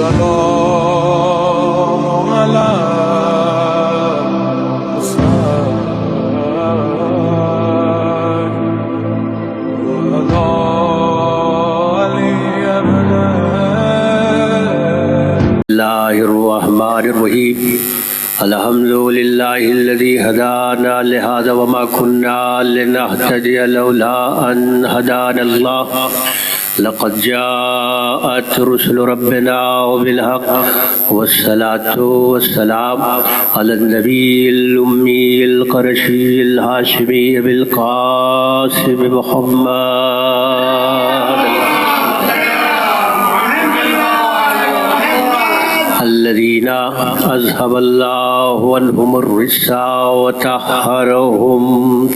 والسلام على اللہ الرحمن الرحیم الحمد للہ الذی ہدانا لہذا وما كنا لنہتدی لولا ان ہدانا اللہ لقد جاءت رسل ربنا بالحق والصلاة والسلام على النبي الأمي القرشي الهاشمي بالقاسم محمد الذين أذهب الله عنهم الرجس وطهرهم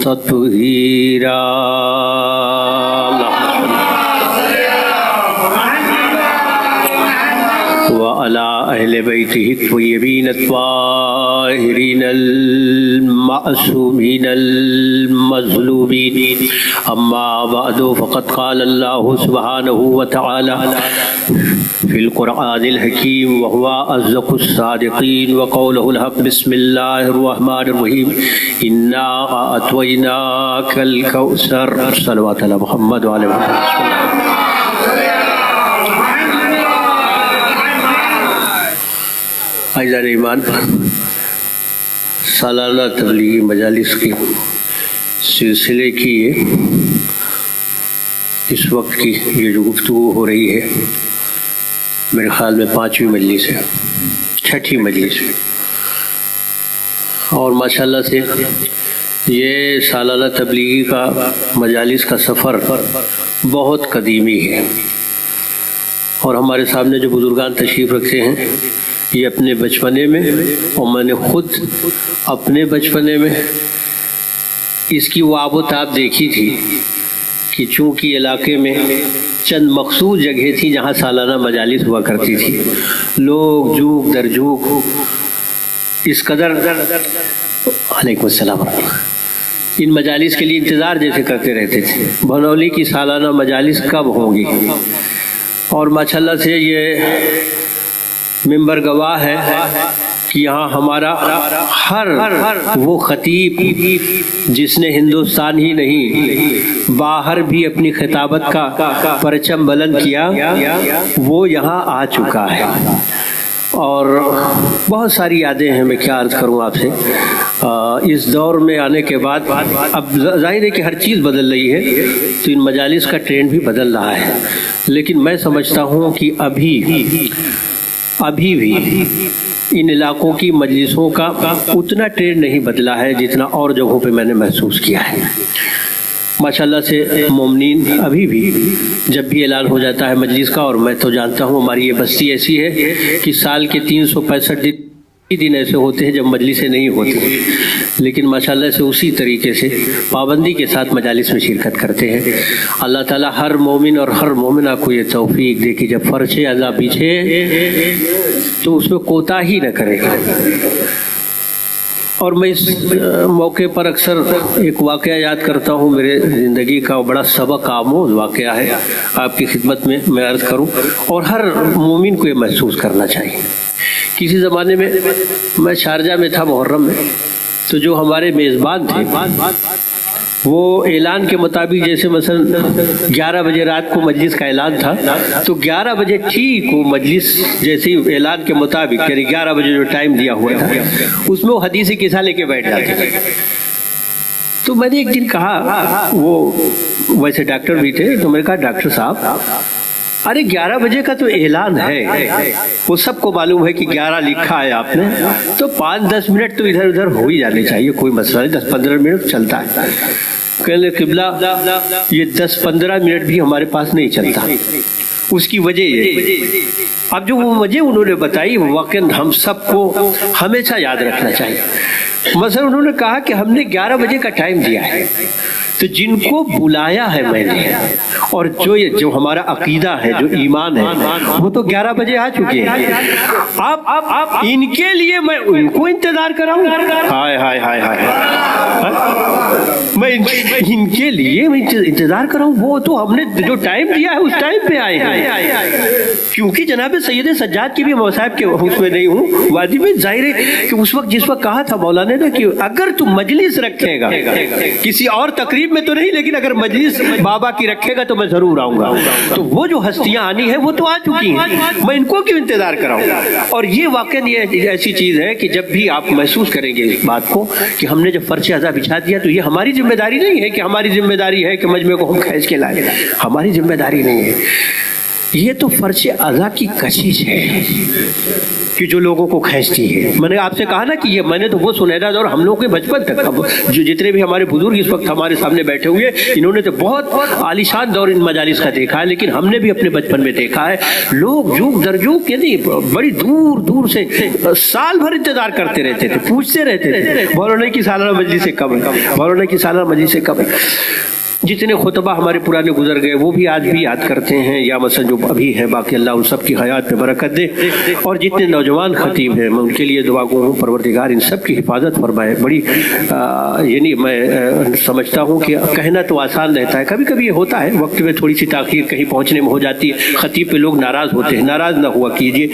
تطهيرا وعلى أهل بيته الطيبين الطاهرين المعصومين المظلومين أما بعد فقد قال الله سبحانه وتعالى في القرآن الحكيم وهو أصدق الصادقين وقوله الحق بسم الله الرحمن الرحيم إنا أعطيناك الكوثر صلوات على محمد وعلى محمد. عزیزان ایمان، سالانہ تبلیغی مجالس کی سلسلے کی اس وقت کی یہ جو گفتگو ہو رہی ہے میرے خیال میں 5ویں مجلس ہے، 6ٹھی مجلس ہے، اور ماشاءاللہ سے یہ سالانہ تبلیغی کا مجالس کا سفر بہت قدیمی ہے، اور ہمارے سامنے جو بزرگان تشریف رکھتے ہیں یہ اپنے بچپنے میں، اور میں نے خود اپنے بچپنے میں اس کی وہ آب و تاب دیکھی تھی کہ چونکہ علاقے میں چند مخصوص جگہ تھی جہاں سالانہ مجالس ہوا کرتی تھی، لوگ جوک در جوک اس قدر علیکم السلام ان مجالس کے لیے انتظار جیسے کرتے رہتے تھے بھنولی کی سالانہ مجالس کب ہوں گی، اور ماشاءاللہ سے یہ ممبر گواہ ہے کہ یہاں ہمارا ہر وہ خطیب جس نے ہندوستان ہی نہیں باہر بھی اپنی خطابت کا پرچم بلند کیا وہ یہاں آ چکا ہے، اور بہت ساری یادیں ہیں، میں کیا عرض کروں آپ سے. اس دور میں آنے کے بعد اب ظاہر ہے کہ ہر چیز بدل رہی ہے تو ان مجالس کا ٹرینڈ بھی بدل رہا ہے، لیکن میں سمجھتا ہوں کہ ابھی بھی ان علاقوں کی مجلسوں کا اتنا ٹرینڈ نہیں بدلا ہے جتنا اور جگہوں پہ میں نے محسوس کیا ہے. ماشاءاللہ سے مومنین ابھی بھی جب بھی اعلان ہو جاتا ہے مجلس کا، اور میں تو جانتا ہوں ہماری یہ بستی ایسی ہے کہ سال کے 365 دن ایسے ہوتے ہیں جب مجلسیں نہیں ہوتی، لیکن ماشاءاللہ سے اسی طریقے سے پابندی کے ساتھ مجالس میں شرکت کرتے ہیں. اللہ تعالیٰ ہر مومن اور ہر مومنہ کو یہ توفیق دے کہ جب فرض ادا پیچھے تو اس میں کوتاہی نہ کرے. اور میں اس موقع پر اکثر ایک واقعہ یاد کرتا ہوں، میرے زندگی کا بڑا سبق آموز واقعہ ہے، آپ کی خدمت میں عرض کروں، اور ہر مومن کو یہ محسوس کرنا چاہیے. کسی زمانے میں میں شارجہ میں تھا محرم میں، تو جو ہمارے میزبان تھے وہ اعلان کے مطابق جیسے مثلا 11 بجے رات کو مجلس کا اعلان تھا تو 11 بجے ٹھیک وہ مجلس جیسے اعلان کے مطابق یعنی 11 بجے جو ٹائم دیا ہوا تھا اس میں وہ حدیث قصہ لے کے بیٹھ جاتے تھے. تو میں نے ایک دن کہا، وہ ویسے ڈاکٹر بھی تھے، تو میں نے کہا ڈاکٹر صاحب ارے 11 بجے کا تو اعلان ہے، وہ سب کو معلوم ہے کہ 11 لکھا ہے آپ نے، تو 5-10 منٹ تو ادھر ادھر ہو ہی جانے چاہیے، کوئی مسئلہ نہیں، 10-15 منٹ چلتا ہے. کہنے قبلہ یہ 10-15 منٹ بھی ہمارے پاس نہیں چلتا. اس کی وجہ یہ، اب جو وہ وجہ انہوں نے بتائی واقعاً ہم سب کو ہمیشہ یاد رکھنا چاہیے. مثلا انہوں نے کہا کہ ہم نے 11 بجے کا ٹائم دیا ہے، تو جن کو بلایا ہے میں نے اور جو ہمارا عقیدہ ہے، جو ایمان ہے، وہ تو 11 بجے آ چکے ہیں۔ اب ان کے لیے میں ان کو انتظار کراؤں؟ ہائے ہائے ہائے ہائے، میں ان کے لیے میں انتظار کراؤں؟ وہ تو ہم نے جو ٹائم دیا ہے اس ٹائم پہ آئے ہیں۔ کیونکہ جناب سید سجاد کی بھی مصاحب کے اس میں نہیں ہوں، وادی میں ظاہر ہے کہ اس وقت جس وقت کہا تھا مولانا نے کہ اگر تم مجلس رکھے گا، کسی اور تقریب میں تو نہیں لیکن اگر مجلس بابا کی رکھے گا تو میں ضرور آؤں گا۔ تو وہ جو ہستیاں آنی ہیں وہ تو آ چکی ہیں، میں ان کو کیوں انتظار کراؤں؟ اور یہ واقعی یہ ایسی چیز ہے کہ جب بھی آپ محسوس کریں گے اس بات کو کہ ہم نے جب فرش اعضا بچھا دیا تو یہ ہماری ذمہ داری نہیں ہے کہ ہماری ذمہ داری ہے کہ مجمع کو ہم کھینچ کے لائیں، ہماری ذمہ داری نہیں ہے، یہ تو فرش اعضا کی کشش ہے کہ جو لوگوں کو کھینچتی ہے۔ میں نے آپ سے کہا نا کہ یہ میں نے تو وہ سنہرا دور ہم لوگوں کے بچپن تک، جو جتنے بھی ہمارے بزرگ اس وقت ہمارے سامنے بیٹھے ہوئے انہوں نے تو بہت عالیشان دور ان مجالس کا دیکھا ہے، لیکن ہم نے بھی اپنے بچپن میں دیکھا ہے لوگ جوک درجوک یعنی بڑی دور دور سے سال بھر انتظار کرتے رہتے تھے، پوچھتے رہتے تھے مولانا کی سالانہ مجلس سے کب ہے، مولانا کی سالانہ مجلس سے کب ہے۔ جتنے خطبہ ہمارے پرانے گزر گئے وہ بھی آج بھی یاد کرتے ہیں، یا مثلا جو ابھی ہیں باقی اللہ ان سب کی حیات میں برکت دے، اور جتنے نوجوان خطیب ہیں میں ان کے لیے دعا گو ہوں پروردگار ان سب کی حفاظت فرمائے۔ بڑی یعنی میں سمجھتا ہوں کہ کہنا تو آسان رہتا ہے، کبھی کبھی یہ ہوتا ہے وقت میں تھوڑی سی تاخیر کہیں پہنچنے میں ہو جاتی ہے، خطیب پہ لوگ ناراض ہوتے ہیں، ناراض نہ ہوا کیجیے،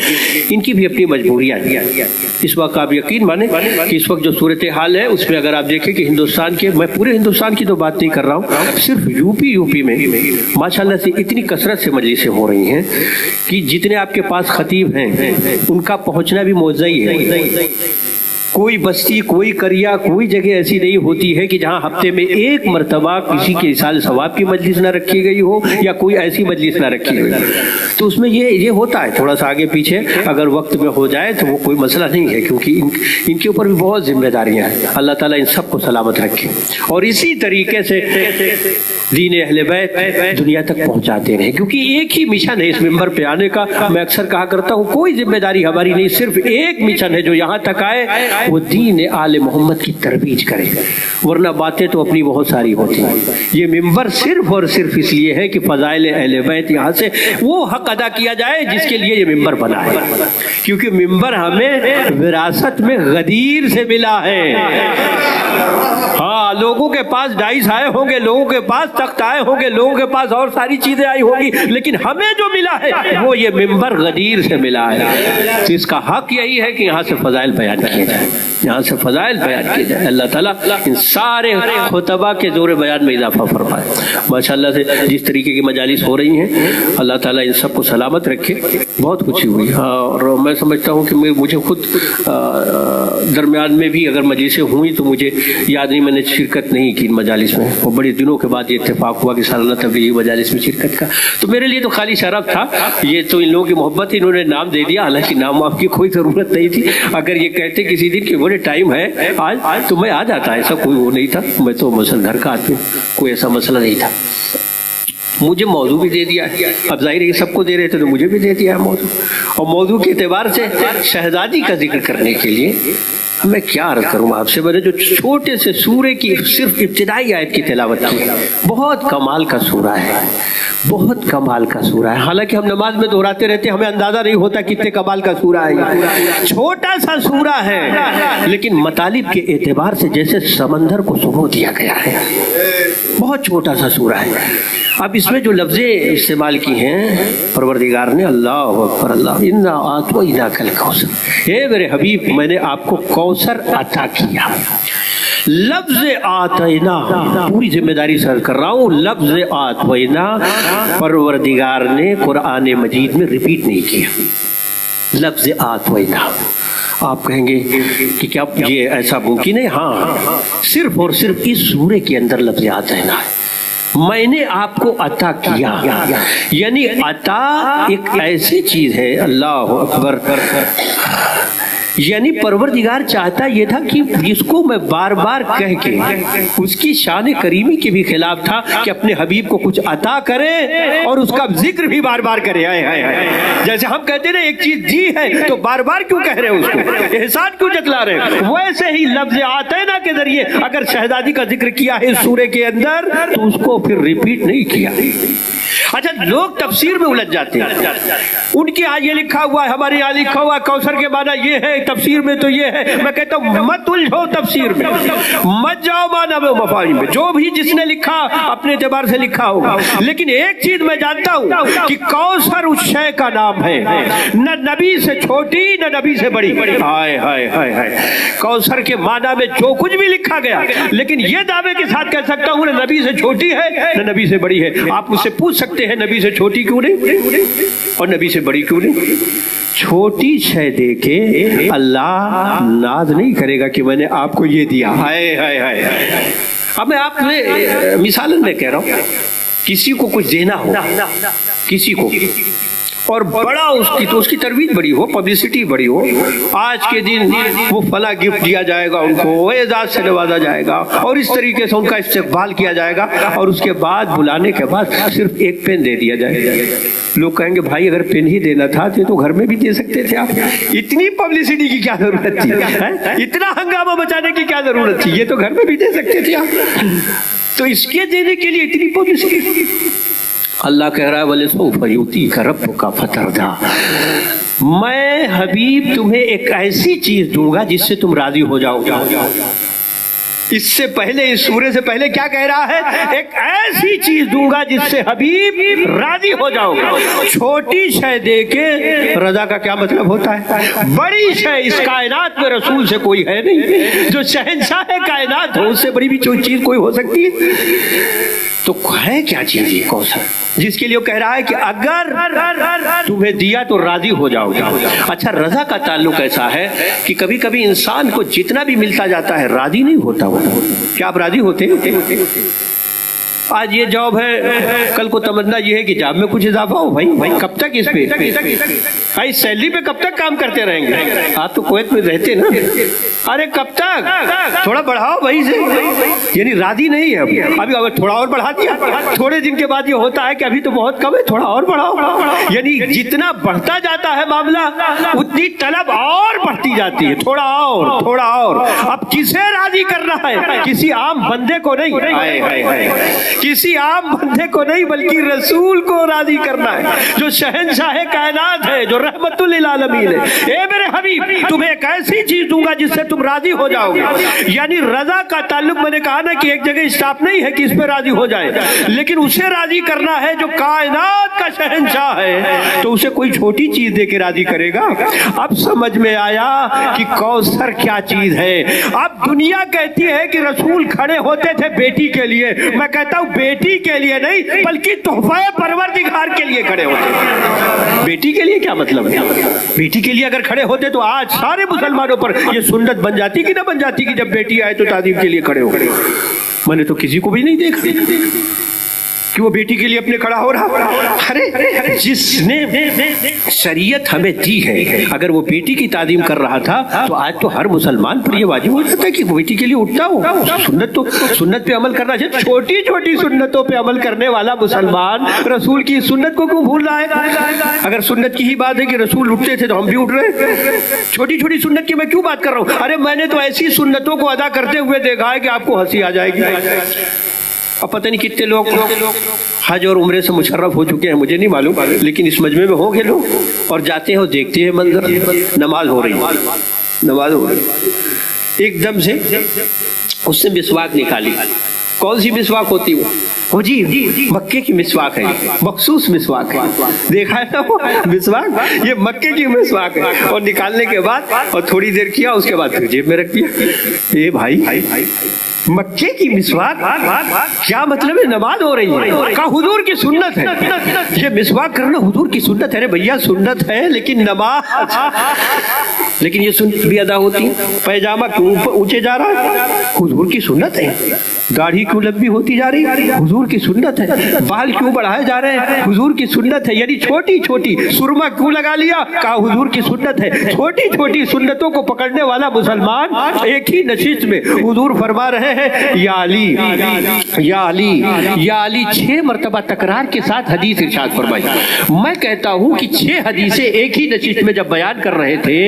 ان کی بھی اپنی مجبوریاں ہیں۔ اس وقت آپ یقین مانیں کہ اس وقت جو صورتحال ہے اس میں اگر آپ دیکھیں کہ ہندوستان کے، میں پورے ہندوستان کی تو بات نہیں کر رہا ہوں، صرف یو پی میں ماشاءاللہ سے اتنی کثرت سے مجلسیں ہو رہی ہیں کہ جتنے آپ کے پاس خطیب ہیں ان کا پہنچنا بھی معجزہ ہی ہے۔ کوئی بستی، کوئی قریہ، کوئی جگہ ایسی نہیں ہوتی ہے کہ جہاں ہفتے میں ایک مرتبہ کسی کے اصال ثواب کی مجلس نہ رکھی گئی ہو یا کوئی ایسی مجلس نہ رکھی گئی۔ تو اس میں یہ ہوتا ہے تھوڑا سا آگے پیچھے اگر وقت میں ہو جائے تو وہ کوئی مسئلہ نہیں ہے، کیونکہ ان کے اوپر بھی بہت ذمہ داریاں ہیں۔ اللہ تعالیٰ ان سب کو سلامت رکھے اور اسی طریقے سے دین اہل بیت دنیا تک پہنچاتے رہے، کیونکہ ایک ہی مشن ہے اس ممبر پہ آنے کا۔ میں اکثر کہا کرتا ہوں کوئی ذمہ داری ہماری نہیں، صرف ایک مشن ہے جو یہاں تک آئے وہ دین آل محمد کی ترویج کرے، ورنہ باتیں تو اپنی بہت ساری ہوتی ہیں۔ یہ ممبر صرف اور صرف اس لیے ہے کہ فضائل اہل بیت یہاں سے وہ حق ادا کیا جائے جس کے لیے یہ ممبر بنا ہے، کیونکہ ممبر ہمیں وراثت میں غدیر سے ملا ہے۔ ہاں، لوگوں کے پاس ڈائس آئے ہوں گے، لوگوں کے پاس تخت آئے ہوں گے، لوگوں کے پاس اور ساری چیزیں آئی ہوں گی، لیکن ہمیں جو ملا ہے وہ یہ ممبر غدیر سے ملا ہے۔ تو اس کا حق یہی ہے کہ یہاں سے فضائل بیان کیے جائیں، یہاں سے فضائل بیان کیے جائیں۔ اللہ تعالیٰ ان سارے خطبہ کے دور بیان میں اضافہ فرمائے۔ ماشاءاللہ سے جس طریقے کی مجالس ہو رہی ہیں اللہ تعالیٰ ان سب کو سلامت رکھے، بہت خوشی ہوئی۔ اور میں سمجھتا ہوں کہ مجھے خود درمیان میں بھی اگر مجلسیں ہوئیں تو مجھے یاد نہیں، میں نے شرکت نہیں کی ان مجالس میں، اور بڑے دنوں کے بعد یہ اتفاق ہوا کہ سالانہ تبلیغی مجالس میں شرکت کا، تو میرے لیے تو خالی شرف تھا۔ یہ تو ان لوگوں کی محبت، انہوں نے نام دے دیا، حالانکہ نام آپ کی کوئی ضرورت نہیں تھی۔ اگر یہ کہتے کسی دن کہ بڑے ٹائم ہے آج تو میں آ جاتا، ایسا کوئی وہ نہیں تھا، میں تو مثلا گھر کا آدمی، کوئی ایسا مسئلہ نہیں تھا۔ مجھے موضوع بھی دے دیا ہے، اب ظاہر ہے سب کو دے رہے تھے تو مجھے بھی دے دیا ہے موضوع، اور موضوع کے اعتبار سے شہزادی کا ذکر کرنے کے لیے میں کیا عرض کروں آپ سے۔ میں نے جو چھوٹے سے سورے کی صرف ابتدائی آیت کی تلاوت کی، بہت کمال کا سورہ ہے، بہت کمال کا سورہ ہے۔ حالانکہ ہم نماز میں دہراتے رہتے ہیں، ہمیں اندازہ نہیں ہوتا کتنے کمال کا سورہ ہے۔ چھوٹا سا سورہ ہے لیکن مطالب کے اعتبار سے جیسے سمندر کو سمو دیا گیا ہے، بہت چھوٹا سا سورہ ہے۔ اب اس میں جو لفظیں استعمال کی ہیں پروردگار نے، اللہ اکبر، اللہ انا اعطیناک الکوثر، اے میرے حبیب میں نے آپ کو کوثر عطا کیا۔ لفظ آتینا پوری ذمہ داری سے کر رہا ہوں، لفظ آتینا پروردگار نے قرآن مجید میں ریپیٹ نہیں کیا، لفظ آتینا۔ آپ کہیں گے کہ کیا یہ ایسا ممکن ہے؟ ہاں، صرف اور صرف اس سورے کے اندر لفظ آتینا ہے، میں نے آپ کو عطا کیا، یعنی عطا ایک ایسی چیز ہے، اللہ اکبر، یعنی پروردگار چاہتا یہ تھا کہ جس کو میں بار بار کہہ کے اس کی شان کریمی کے بھی خلاف تھا کہ اپنے حبیب کو کچھ عطا کرے اور اس کا ذکر بھی بار بار کرے. جیسے ہم کہتے ہیں ایک چیز دی ہے تو بار بار کیوں کہہ رہے اس کو, احسان کیوں جتلا رہے, ویسے ہی لفظ آتینا کے ذریعے اگر شہزادی کا ذکر کیا ہے اس سورے کے اندر تو اس کو پھر ریپیٹ نہیں کیا. اچھا لوگ تفسیر میں الجھ جاتے ہیں, ان کے یہاں یہ لکھا ہوا ہے, ہمارے یہاں لکھا ہوا ہے کوثر کے معنی یہ ہے, تفسیر میں تو یہ ہے. میں کہتا ہوں مت الجھو تفسیر میں, مت جاؤ معنی میں مفاہیم میں, جو بھی جس نے لکھا اپنے اعتبار سے لکھا ہوگا. لیکن ایک چیز میں جانتا ہوں کہ کوثر اس شے کا نام ہے, نہ نبی سے چھوٹی نہ نبی سے بڑی. ہائے ہائے ہائے ہائے, کوثر کے معنی میں جو کچھ بھی لکھا گیا, لیکن یہ دعوے کے ساتھ کہہ سکتا ہوں نہ نبی سے چھوٹی ہے نہ نبی سے بڑی ہے. آپ مجھ سے پوچھ سکتے ہیں نبی سے چھوٹی کیوں نہیں اور نبی سے بڑی کیوں نہیں؟ چھوٹی شے دے کے اللہ ناز نہیں کرے گا کہ میں نے آپ کو یہ دیا. ہائے ہائے ہائے. اب میں آپ نے مثالن میں کہہ رہا ہوں, کسی کو کچھ دینا ہو, کسی کو, اور بڑا اس کی تو اس کی ترویج بڑی ہو, پبلسٹی بڑی ہو, آج کے دن وہ فلاں گفٹ دیا جائے گا, ان کو اعزاز سے نوازا جائے گا اور اس طریقے سے ان کا استقبال کیا جائے گا, اور اس کے بعد بلانے کے بعد صرف ایک پین دے دیا جائے گا. لوگ کہیں گے بھائی اگر پین ہی دینا تھا تو گھر میں بھی دے سکتے تھے آپ, اتنی پبلسٹی کی کیا ضرورت تھی, اتنا ہنگامہ مچانے کی کیا ضرورت تھی, یہ تو گھر میں بھی دے سکتے تھے آپ. تو اس کے دینے کے لیے اتنی پبلسٹی. اللہ کہہ رہا ہے وَلِسَوْفَ يُؤْتِيكَ رَبُّكَ فَتَرْضَىٰ, میں حبیب تمہیں ایک ایسی چیز دوں گا جس سے تم راضی ہو جاؤ. اس سے پہلے, اس سورے سے پہلے کیا کہہ رہا ہے؟ ایک ایسی چیز دوں گا جس سے حبیب راضی ہو جاؤ گا. چھوٹی شے دے کے رضا کا کیا مطلب ہوتا ہے؟ بڑی شے اس کائنات میں رسول سے کوئی ہے نہیں, جو شہنشاہ کائنات ہو اس سے بڑی بھی چیز کوئی ہو سکتی ہے. تو ہے کیا چیز یہ کوثر جس کے لیے وہ کہہ رہا ہے کہ اگر تمہیں دیا تو راضی ہو جاؤ گے. اچھا رضا کا تعلق ایسا ہے کہ کبھی کبھی انسان کو جتنا بھی ملتا جاتا ہے راضی نہیں ہوتا. کیا آپ راضی ہوتے ہیں؟ آج یہ جاب ہے, کل کو تمنا یہ ہے کہ جاب میں کچھ اضافہ ہو. بھائی کب تک اس پہ, بھائی سیلری پہ کب تک کام کرتے رہیں گے؟ آپ تو کویت میں رہتے نا, ارے کب تک, تھوڑا بڑھاؤ بھائی سے. یعنی راضی نہیں ہے ابھی, اگر تھوڑا اور بڑھا دیا, تھوڑے دن کے بعد یہ ہوتا ہے کہ ابھی تو بہت کم ہے, تھوڑا اور بڑھاؤ. یعنی جتنا بڑھتا جاتا ہے معاملہ اتنی طلب اور بڑھتی جاتی ہے, تھوڑا اور تھوڑا اور. اب کسے راضی کرنا ہے؟ کسی عام بندے کو نہیں, کسی عام بندے کو نہیں, بلکہ رسول کو راضی کرنا ہے جو شہنشاہ کائنات ہے, جو رحمت للعالمین ہے. اے میرے حبیب تمہیں ایک ایسی چیز دوں گا جس سے تم راضی ہو جاؤ گے. یعنی رضا کا تعلق میں نے کہا نا کہ ایک جگہ اسٹاپ نہیں ہے کہ اس پہ راضی ہو جائے, لیکن اسے راضی کرنا ہے جو کائنات کا شہنشاہ ہے, تو اسے کوئی چھوٹی چیز دے کے راضی کرے گا. اب سمجھ میں آیا کہ کوثر کیا چیز ہے. اب دنیا کہتی ہے کہ رسول کھڑے ہوتے تھے بیٹی کے لیے, میں کہتا ہوں بیٹی کے لیے نہیں بلکہ تحفہ پروردگار کے لیے کھڑے ہوتے. بیٹی کے لیے کیا مطلب ہے؟ بیٹی کے لیے اگر کھڑے ہوتے تو آج سارے مسلمانوں پر یہ سنت بن جاتی کہ نہ بن جاتی کہ جب بیٹی آئے تو تعظیم کے لیے کھڑے ہو. میں نے تو کسی کو بھی نہیں دیکھا کہ وہ بیٹی کے لیے اپنے کھڑا ہو رہا. ارے جس نے شریعت ہمیں دی ہے اگر وہ بیٹی کی تعظیم کر رہا تھا تو آج تو ہر مسلمان پر یہ واجب ہو جاتا ہے کہ وہ بیٹی کے لیے اٹھتا ہو. سنت پہ عمل کرنا چاہیے. چھوٹی چھوٹی سنتوں پہ عمل کرنے والا مسلمان رسول کی سنت کو کیوں بھول رہا ہے؟ اگر سنت کی ہی بات ہے کہ رسول اٹھتے تھے تو ہم بھی اٹھ رہے ہیں. چھوٹی چھوٹی سنت کی میں کیوں بات کر رہا ہوں؟ ارے میں نے تو ایسی سنتوں کو ادا کرتے ہوئے دیکھا ہے کہ آپ کو ہنسی آ جائے گی. اب پتہ نہیں کتنے لوگ حج اور عمرے سے مشرف ہو چکے ہیں, مجھے نہیں معلوم, لیکن اس مجمع میں ہوں گے لوگ اور جاتے ہیں اور دیکھتے ہیں منظر, نماز ہو رہی, ایک دم سے اس سے مسواک نکالی. کون سی مسواک ہوتی وہ جی مکے کی مسواک ہے, مخصوص مسواک ہے. دیکھا ہے نا وہ مسواک, یہ مکے کی مسواک ہے. اور نکالنے کے بعد اور تھوڑی دیر کیا, اس کے بعد پھر جیب میں رکھ دیا. یہ بھائی مکے کی مسواک کیا مطلب ہے؟ نماز ہو رہی ہے، کہا حضور کی سنت ہے، یہ مسواک کرنا حضور کی سنت ہے۔ ارے بھیا سنت ہے لیکن نماز، لیکن یہ سنت بھی ادا ہوتی ہے۔ پیجامہ کیوں اونچے جا رہا ہے؟ حضور کی سنت ہے۔ داڑھی کیوں لمبی ہوتی جا رہی ہے؟ حضور کی سنت ہے۔ بال کیوں بڑھائے جا رہے ہیں؟ حضور کی سنت ہے۔ یعنی چھوٹی چھوٹی سرما کیوں لگا لیا؟ کہا حضور کی سنت ہے۔ چھوٹی چھوٹی سنتوں کو پکڑنے والا مسلمان ایک ہی نشست میں حضور فرما رہے ہیں یا علی یا علی یا علی، 6 مرتبہ تکرار کے ساتھ حدیث ارشاد فرمائی۔ میں کہتا ہوں کہ 6 حدیثیں ایک ہی نشست میں جب بیان کر رہے تھے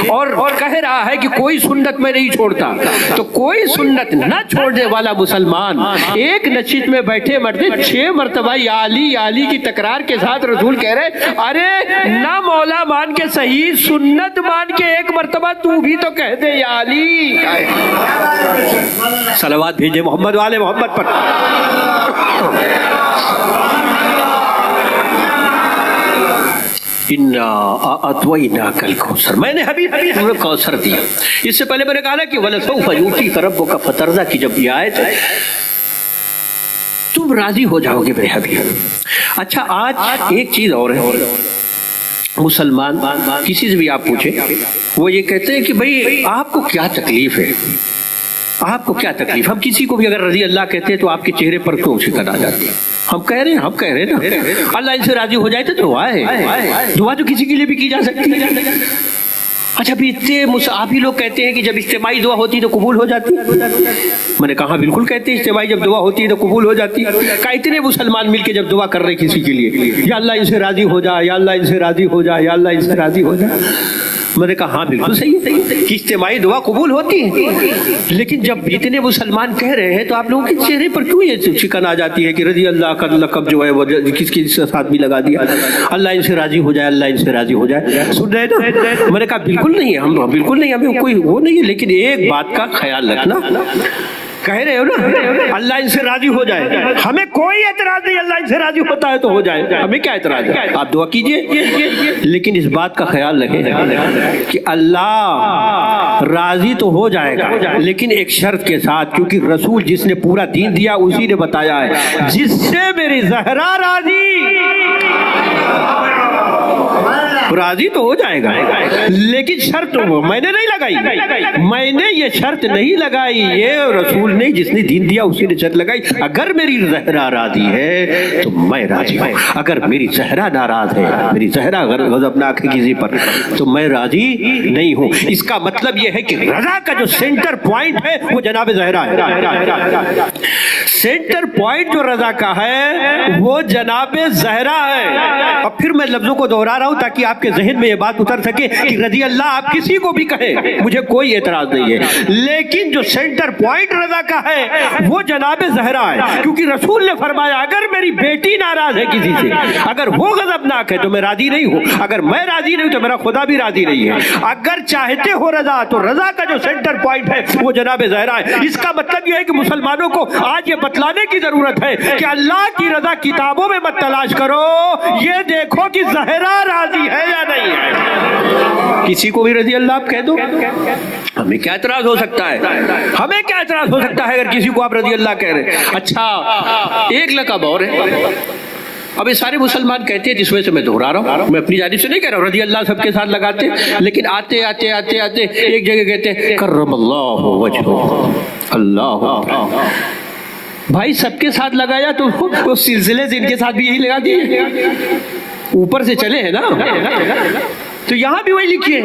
اور کہہ رہا ہے کہ کوئی سنت میں نہیں چھوڑتا، تو کوئی سنت نہ چھوڑنے والا مسلمان ایک نشست میں بیٹھے مرتے 6 مرتبہ یا علی کی تکرار کے ساتھ رسول کہہ رہے ارے نہ مولا مان کے صحیح، سنت مان کے ایک مرتبہ تو بھی تو کہہ دے یا علی۔ صلوات بھیجے محمد والے محمد پر۔ اطویناک الکوثر، میں نے حبیب تمہیں کوثر دیا۔ اس سے پہلے میں نے کہا نا کہ وَلَسَوْفَ یُعْطِیکَ رَبُّکَ فَتَرْضَیٰ کی جب یہ آیت ہے تم راضی ہو جاؤ گے میرے حبیب۔ اچھا آج ایک چیز اور ہے، مسلمان کسی سے بھی آپ پوچھیں وہ یہ کہتے ہیں کہ بھئی آپ کو کیا تکلیف ہے، آپ کو کیا تکلیف؟ ہم کسی کو بھی اگر رضی اللہ کہتے ہیں تو آپ کے چہرے پر کیوں شکن آ جاتی ہے؟ ہم کہہ رہے ہیں نا اللہ ان سے راضی ہو جائے تو دعا ہے، دعا تو کسی کے لیے بھی کی جا سکتی ہے۔ اچھا بھی اتنے آپ ہی لوگ کہتے ہیں کہ جب اجتماعی دعا ہوتی ہے تو قبول ہو جاتی ہے۔ میں نے کہا بالکل کہتے ہیں اجتماعی جب دعا ہوتی ہے تو قبول ہو جاتی ہے۔ کہ اتنے مسلمان مل کے جب دعا کر رہے کسی کے لیے یا اللہ ان سے راضی ہو جا، یا اللہ ان سے راضی ہو جا، یا اللہ ان سے راضی ہو جا، میں نے کہا ہاں بالکل صحیح ہے کہ اجتماعی دعا قبول ہوتی ہے، لیکن جب اتنے مسلمان کہہ رہے ہیں تو آپ لوگوں کے چہرے پر کیوں یہ شکن آ جاتی ہے کہ رضی اللہ کا لقب جو ہے وہ کس کے ساتھ بھی لگا دیا، اللہ ان سے راضی ہو جائے، اللہ ان سے راضی ہو جائے۔ سن رہے نا؟ میں نے کہا بالکل نہیں، ہم بالکل نہیں، ہمیں کوئی وہ نہیں ہے، لیکن ایک بات کا خیال رکھنا، کہہ رہے ہو نا اللہ ان سے راضی ہو جائے، ہمیں کوئی اعتراض نہیں، اللہ ان سے راضی ہوتا ہے تو ہو جائے، ہمیں کیا اعتراض ہے؟ آپ دعا کیجئے، لیکن اس بات کا خیال رکھیں کہ اللہ راضی تو ہو جائے گا لیکن ایک شرط کے ساتھ، کیونکہ رسول جس نے پورا دین دیا اسی نے بتایا ہے جس سے میری زہرا راضی تو ہو جائے گا، لیکن شرط میں نے نہیں لگائی، میں نے یہ شرط نہیں لگائی، یہ رسول نے جس نے دین دیا اسی نے شرط لگائی، اگر میری زہرا راضی ہے تو میں راضی ہوں، اگر میری زہرا ناراض ہے، میری زہرا غضبناک ہے کسی پر تو میں راضی نہیں ہوں۔ اس کا مطلب یہ ہے کہ رضا کا جو سینٹر پوائنٹ ہے وہ جناب زہرا ہے، سینٹر پوائنٹ جو رضا کا ہے وہ جناب زہرا ہے۔ اب پھر میں لفظوں کو دہرا رہا ہوں تاکہ آپ کے ذہن میں یہ بات اتر سکے کہ رضی اللہ آپ کسی کو بھی کہیں مجھے کوئی اعتراض نہیں ہے، لیکن جو سینٹر پوائنٹ رضا کا ہے وہ جناب زہرا ہے، کیونکہ رسول نے فرمایا اگر میری بیٹی ناراض ہے کسی سے، اگر وہ غضبناک ہے تو میں راضی نہیں ہوں، اگر میں راضی نہیں ہوں تو میرا خدا بھی راضی نہیں ہے۔ اگر چاہتے ہو رضا تو رضا کا جو سینٹر پوائنٹ ہے وہ جناب زہرا ہے۔ اس کا مطلب یہ ہے کہ مسلمانوں کو آج یہ بتلانے کی ضرورت ہے کہ اللہ کی رضا کتابوں میں مت تلاش کرو، یہ دیکھو کہ زہرا راضی ہے یا نہیں ہے۔ کسی کو بھی رضی اللہ آپ کہہ دو، ہمیں کیا اعتراض ہو سکتا ہے؟ ہمیں کیا اعتراض ہو سکتا ہے اگر کسی کو آپ رضی اللہ کہہ رہے ہیں؟ اچھا ایک لقب اور ہے، اب یہ سارے مسلمان کہتے ہیں جس وجہ سے میں دہرا رہا ہوں، میں اپنی جانب سے نہیں کہہ رہا ہوں، رضی اللہ سب کے ساتھ لگاتے لیکن آتے آتے آتے آتے ایک جگہ کہتے ہیں کرم اللہ وجہہ، اللہ بھائی سب کے ساتھ لگایا تو اس سلسلے سے ان کے ساتھ بھی یہی لگا دیے، اوپر سے چلے ہیں نا، تو یہاں بھی وہی لکھیے،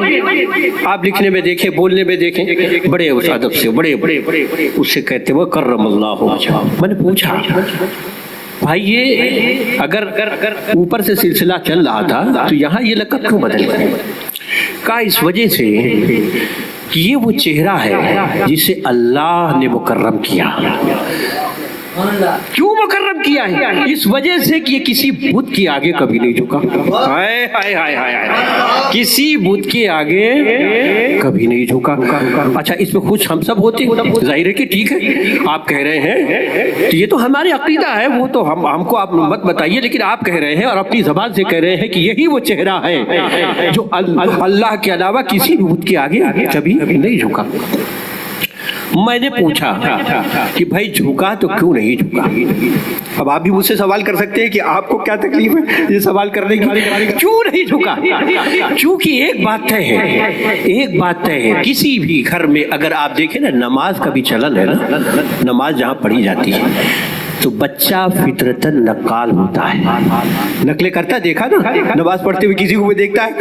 آپ لکھنے میں دیکھیں، بولنے میں دیکھیں، بڑے اس ادب سے بڑے اس سے کہتے وہ کرم اللہ وجہہ۔ میں نے پوچھا بھائی یہ اگر اوپر سے سلسلہ چل رہا تھا تو یہاں یہ لقب کیوں بدل گیا؟ کہا اس وجہ سے کہ یہ وہ چہرہ ہے جسے اللہ نے مکرم کیا۔ کیوں مکرم کیا ہے؟ اس وجہ سے کہ یہ کسی بت کے آگے کبھی نہیں جھکا، کسی بت کے آگے کبھی نہیں جھکا۔ اچھا اس میں خوش ہم سب ہوتے، ظاہر ہے کہ ٹھیک ہے آپ کہہ رہے ہیں تو یہ تو ہماری عقیدہ ہے، وہ تو ہم کو آپ مت بتائیے، لیکن آپ کہہ رہے ہیں اور اپنی زبان سے کہہ رہے ہیں کہ یہی وہ چہرہ ہے جو اللہ کے علاوہ کسی بھی بت کے آگے کبھی نہیں جھکا۔ میں نے پوچھا کہ بھائی جھکا تو کیوں نہیں جھکا؟ اب آپ بھی مجھ سے سوال کر سکتے ہیں کہ آپ کو کیا تکلیف ہے یہ سوال کرنے کی، کیوں نہیں جھکا؟ کیونکہ ایک بات طے ہے، کسی بھی گھر میں اگر آپ دیکھیں نا، نماز کا بھی چلن ہے نا، نماز جہاں پڑھی جاتی ہے تو بچہ فطرتاً نقال ہوتا ہے، نقلیں کرتا، دیکھا نا، نماز پڑھتے ہوئے کسی کو بھی دیکھتا ہے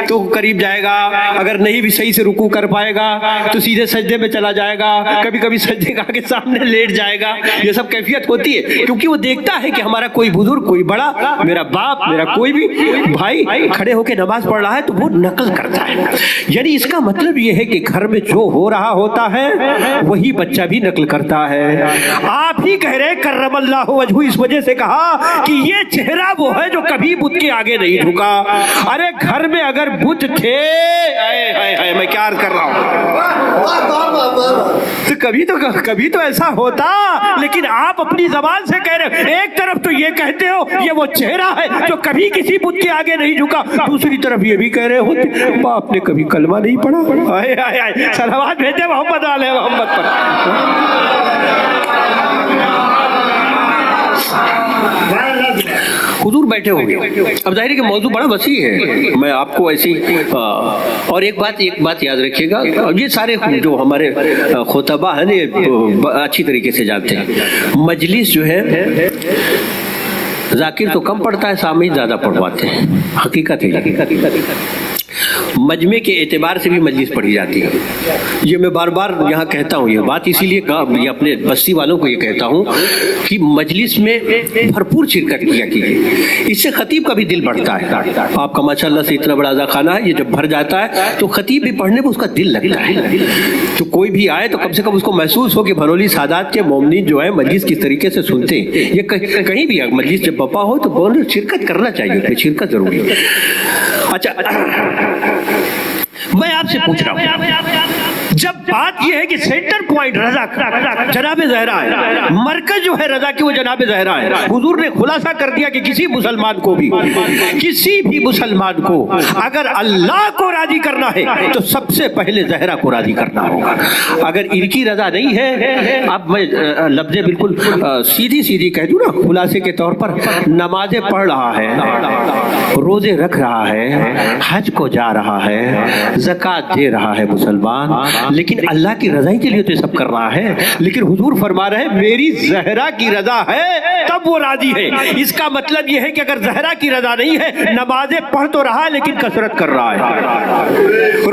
تو قریب جائے گا، اگر نہیں بھی صحیح سے رکوع کر پائے گا تو سیدھے سجدے میں چلا جائے گا، کبھی کبھی سجدے کے سامنے لیٹ جائے گا۔ یہ سب کیفیت ہوتی ہے کیونکہ وہ دیکھتا ہے کہ ہمارا کوئی بزرگ، کوئی بڑا، میرا باپ، میرا کوئی بھی بھائی کھڑے ہو کے نماز پڑھ رہا ہے تو وہ نقل کرتا ہے۔ یعنی اس کا مطلب یہ ہے کہ گھر میں جو ہو رہا ہوتا ہے وہی بچہ بھی نقل کرتا ہے۔ آپ ہی کہہ رہے کرم اللہ وجہہ، اس وجہ سے کہا کہ یہ چہرہ وہ ہے جو کبھی بت کے آگے نہیں جھکا۔ ارے گھر میں اگر بت تھے، میں کیا عرض کر رہا ہوں، تو کبھی تو ایسا ہوتا، لیکن آپ اپنی زبان سے کہہ رہے ہیں، ایک طرف تو یہ کہتے ہو یہ وہ چہرہ ہے جو کبھی کسی بت کے آگے نہیں جھکا، دوسری طرف یہ بھی کہہ رہے ہوتے باپ نے کبھی کلمہ نہیں پڑھا۔ صلوات بھیجے محمد علیہ محمد پر۔ حضور بیٹھے ہوں گے، اب ظاہر ہے کہ موضوع بڑا وسیع ہے، میں آپ کو ایسی اور ایک بات یاد رکھیے گا، اور یہ سارے جو ہمارے خطبہ ہیں اچھی طریقے سے جانتے ہیں، مجلس جو ہے ذاکر تو کم پڑھتا ہے، سامعین زیادہ پڑھواتے ہیں، حقیقت ہے۔ مجمع کے اعتبار سے بھی مجلس پڑھی جاتی ہے، یہ میں بار بار یہاں کہتا ہوں، یہ بات اسی لیے یہ اپنے بستی والوں کو یہ کہتا ہوں کہ مجلس میں بھرپور شرکت کیا کیجیے، اس سے خطیب کا بھی دل بڑھتا ہے۔ آپ کا ماشاءاللہ سے اتنا بڑا اذا خانہ ہے، یہ جب بھر جاتا ہے تو خطیب بھی پڑھنے میں اس کا دل لگتا ہے، تو کوئی بھی آئے تو کم سے کم اس کو محسوس ہو کہ بھنولی سادات کے مومنین جو ہے مجلس کس طریقے سے سنتے ہیں۔ یہ کہیں بھی مجلس جب بپا ہو تو شرکت کرنا چاہیے، شرکت ضروری ہے۔ اچھا، میں آپ سے پوچھ رہا ہوں، جب بات یہ ہے کہ سینٹر پوائنٹ رضا جناب زہرا ہے، مرکز جو ہے رضا کی وہ جناب زہرا ہے، حضور نے خلاصہ کر دیا کہ کسی بھی مسلمان کو اگر اللہ کو راضی کرنا ہے تو سب سے پہلے زہرا کو راضی کرنا ہوگا۔ اگر ان کی رضا نہیں ہے، اب میں لفظ بالکل سیدھی کہہ دوں نا، خلاصے کے طور پر نمازیں پڑھ رہا ہے، روزے رکھ رہا ہے، حج کو جا رہا ہے، زکوٰۃ دے رہا ہے مسلمان، لیکن اللہ کی رضا کے لیے تو یہ سب کر رہا ہے، لیکن حضور فرما رہے ہیں میری زہرا کی رضا ہے تب وہ راضی ہے۔ اس کا مطلب یہ ہے کہ اگر زہرا کی رضا نہیں ہے، نمازیں پڑھ تو رہا ہے لیکن کثرت کر رہا ہے،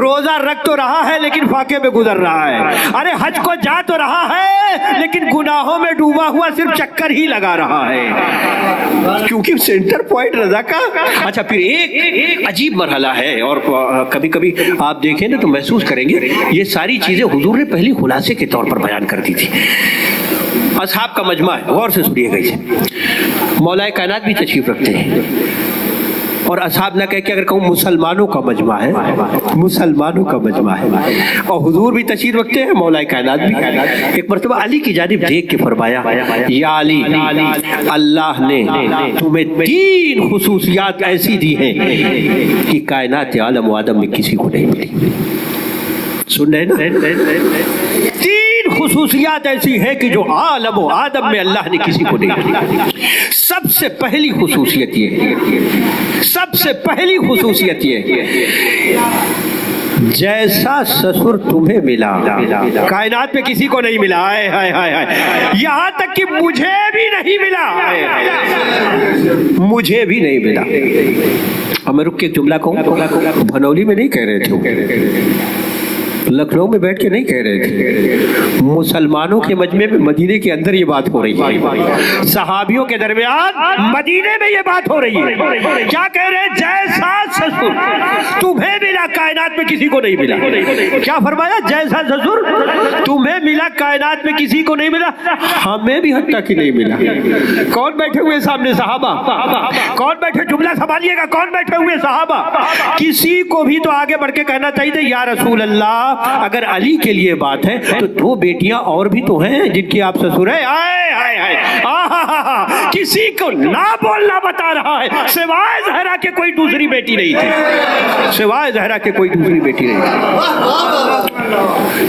روزہ رکھ تو رہا ہے لیکن فاقے میں گزر رہا ہے، ارے حج کو جا تو رہا ہے لیکن گناہوں میں ڈوبا ہوا صرف چکر ہی لگا رہا ہے، کیونکہ سینٹر پوائنٹ رضا کا۔ اچھا، پھر ایک عجیب مرحلہ ہے، اور کبھی کبھی آپ دیکھیں نا تو محسوس کریں گے، یہ ساری چیزیں حضور نے پہلی خلاصے کے طور پر بیان کر دی تھی۔ اصحاب کا مجمع ہے، غور سے سنیے گا، مولا کائنات بھی تشریف رکھتے ہیں، اور اصحاب نہ کہہ کے اگر کہوں مسلمانوں کا مجمع ہے، مسلمانوں کا مجمع ہے، اور حضور بھی تشریف رکھتے ہیں، مولا کائنات بھی۔ ایک مرتبہ علی کی جانب دیکھ کے فرمایا، یا علی، اللہ نے تمہیں 3 خصوصیات ایسی دی ہیں کہ کائنات عالم و آدم میں کسی کو نہیں ملی۔ سن رہے نا، 3 خصوصیات ایسی ہیں کہ جو عالم و آدم میں اللہ نے کسی کو نہیں دی۔ سب سے پہلی خصوصیت یہ جیسا سسر تمہیں ملا کائنات میں کسی کو نہیں ملا، یہاں تک کہ مجھے بھی نہیں ملا۔ اب میں رک کے جملہ کہوں، بھنولی میں نہیں کہہ رہے تھے، لکھنؤ میں بیٹھ کے نہیں کہہ رہے تھے، مسلمانوں کے مجمع میں مدینے کے اندر یہ بات ہو رہی ہے، صحابیوں کے درمیان مدینے میں یہ بات ہو رہی ہے۔ کیا کہہ رہے ہیں؟ جیسا سسر تمہیں ملا کائنات میں کسی کو نہیں ملا۔ کیا فرمایا؟ جیسا سسر تمہیں ملا کائنات میں کسی کو نہیں ملا، ہمیں بھی حتیٰ کہ نہیں ملا۔ کون بیٹھے ہوئے سامنے؟ صحابہ۔ کون بیٹھے؟ جملہ سنبھالیے گا، کون بیٹھے ہوئے؟ صحابہ۔ کسی کو بھی تو آگے بڑھ کے کہنا چاہیے تھا، یا رسول اللہ، اگر علی کے لیے بات ہے تو 2 بیٹیاں اور بھی تو ہیں جن کی آپ سسر ہے۔ کسی کو نہ بولنا بتا رہا ہے، سوائے زہرا کے کوئی دوسری بیٹی نہیں تھی، سوائے زہرا کے کوئی دوسری بیٹی نہیں تھی۔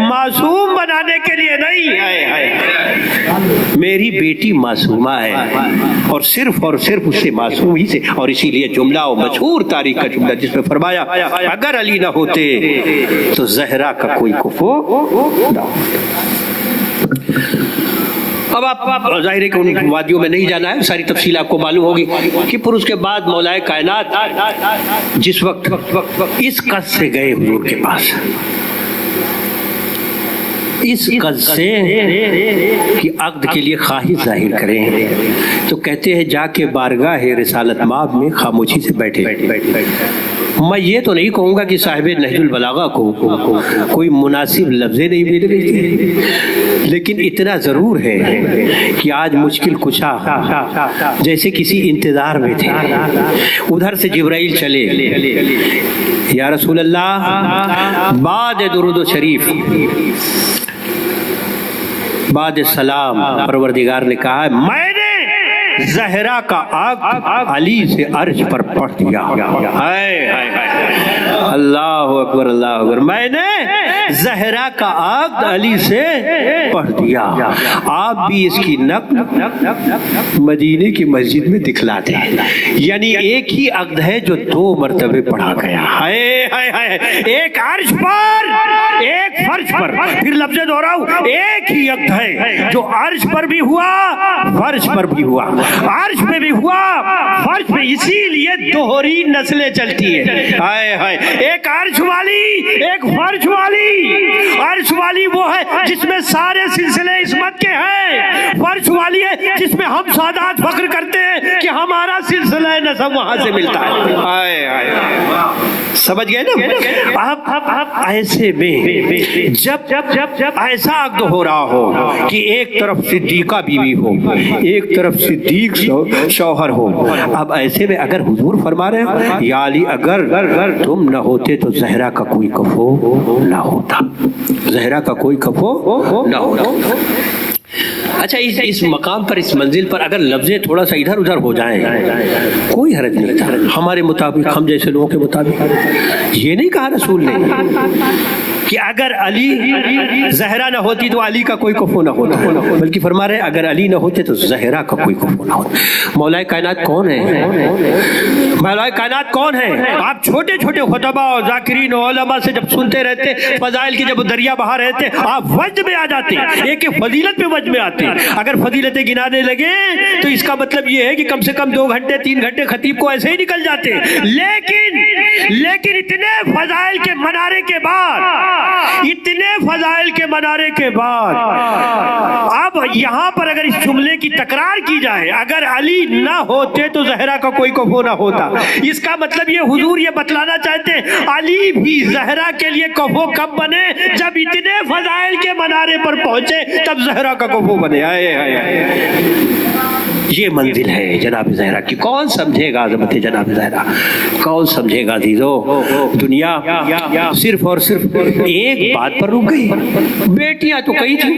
معصوم بنانے کے لیے نہیں. میری بیٹی معصومہ ہے اور صرف اس سے معصوم ہی سے. اور اسی لیے جملہ و مشہور تاریخ کا جملہ جس میں فرمایا اگر علی نہ ہوتے تو زہرا کا کوئی کفو نہ ہوتا. اب آپ ظاہر ہے کہ ان وادیوں میں نہیں جانا ہے، ساری تفصیل آپ کو معلوم ہوگی کہ پھر اس کے بعد مولا کائنات جس وقت اس قصد سے گئے حضور کے پاس، اس قصد سے کہ عقد کے لیے خواہش ظاہر کریں، تو کہتے ہیں جا کے بارگاہ رسالت مآب میں خاموشی سے بیٹھے. میں یہ تو نہیں کہوں گا کہ صاحب نہج البلاغہ کو کوئی مناسب لفظیں نہیں مل رہی تھی، لیکن اتنا ضرور ہے کہ آج مشکل کشا جیسے کسی انتظار میں تھے، ادھر سے جبرائیل چلے، یا رسول اللہ بعد درود و شریف، بعد سلام پروردگار نے کہا میں نے زہرا کا عقد علی سے عرش پر پڑھ دیا. اللہ اکبر اللہ اکبر. میں نے زہرا کا عقد علی سے پڑھ دیا. آپ بھی اس کی نقل مدینے کی مسجد میں دکھلا دیں. یعنی ایک ہی عقد ہے جو 2 مرتبے پڑھا گیا. ایک عرش پر، ایک فرش پر. پھر لفظ دہراؤں، ایک ہی عقد ہے جو عرش پر بھی ہوا، فرش پر بھی ہوا. عرش پہ بھی ہوا، فرش پہ. اسی لیے دوہری نسلیں چلتی ہیں. ہائے ہائے. ایک عرش والی، ایک فرش والی. عرش والی وہ ہے جس میں سارے سلسلے عصمت کے ہیں، فرش والی ہے جس میں ہم سادات فخر کرتے ہیں کہ ہمارا سلسلہ نسب وہاں سے ملتا ہے. ہائے ہائے. سمجھ گئے نا؟ آپ ایسے میں جب ایسا عقد ہو رہا ہو کہ ایک طرف صدیقہ بیوی ہو، ایک طرف صدیق شوہر ہو، اب ایسے میں اگر حضور فرما رہے ہیں یا علی اگر تم نہ ہوتے تو زہرا کا کوئی کفو نہ ہوتا، زہرا کا کوئی کفو نہ ہوتا. اچھا اس مقام پر، اس منزل پر اگر لفظیں تھوڑا سا ادھر ادھر ہو جائیں کوئی حرج نہیں تھا. ہمارے مطابق، ہم جیسے لوگوں کے مطابق یہ نہیں کہا رسول نے کہ اگر علی زہرا نہ ہوتی تو علی کا کوئی کفو نہ ہوتا، بلکہ فرما رہے اگر علی نہ ہوتے تو زہرا کا کوئی کفو نہ ہوتا. مولا کائنات کون ہے؟ مولا کائنات کون ہے؟ آپ چھوٹے چھوٹے خطبہ اور ذاکرین و علماء سے جب سنتے رہتے، فضائل کی جب دریا بہا رہتے، آپ وجد میں آ جاتے، ایک فضیلت میں وجد میں آتے. اگر فضیلتیں گنانے لگے تو اس کا مطلب یہ ہے کہ کم سے کم 2 گھنٹے 3 گھنٹے خطیب کو ایسے ہی نکل جاتے. لیکن اتنے فضائل کے منارے کے بعد، اتنے فضائل کے منارے کے بعد اب یہاں پر اگر اس جملے کی تکرار کی جائے اگر علی نہ ہوتے تو زہرا کا کوئی کفو نہ ہوتا، اس کا مطلب یہ حضور یہ بتلانا چاہتے ہیں علی بھی زہرا کے لیے کفو کب بنے؟ جب اتنے فضائل کے منارے پر پہنچے تب زہرا کا کفو بنے. یہ منزل ہے جناب زہرا کی. کون سمجھے گا عظمت جناب زہرا؟ کون سمجھے گا عزیزو؟ دنیا صرف اور صرف ایک بات پر رک گئی. بیٹیاں تو کئی تھیں،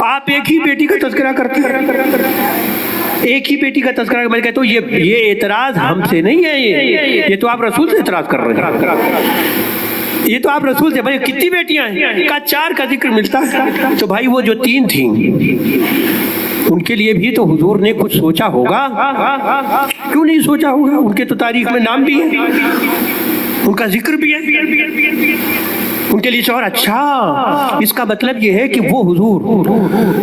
آپ ایک ہی بیٹی کا تذکرہ کرتے ہیں، ایک ہی بیٹی کا تذکرہ. میں کہتا ہوں یہ اعتراض ہم سے نہیں ہے، یہ تو آپ رسول سے اعتراض کر رہے ہیں. یہ تو آپ رسول سے، بھائی کتنی بیٹیاں ہیں؟ کا 4 کا ذکر ملتا ہے. تو بھائی وہ جو 3 تھیں ان کے لیے بھی تو حضور نے کچھ سوچا ہوگا. کیوں نہیں سوچا ہوگا؟ ان کے تو تاریخ میں نام بھی ہے، ان کا ذکر بھی ہے، ان کے لیے شوہر. اچھا اس کا مطلب یہ ہے کہ وہ حضور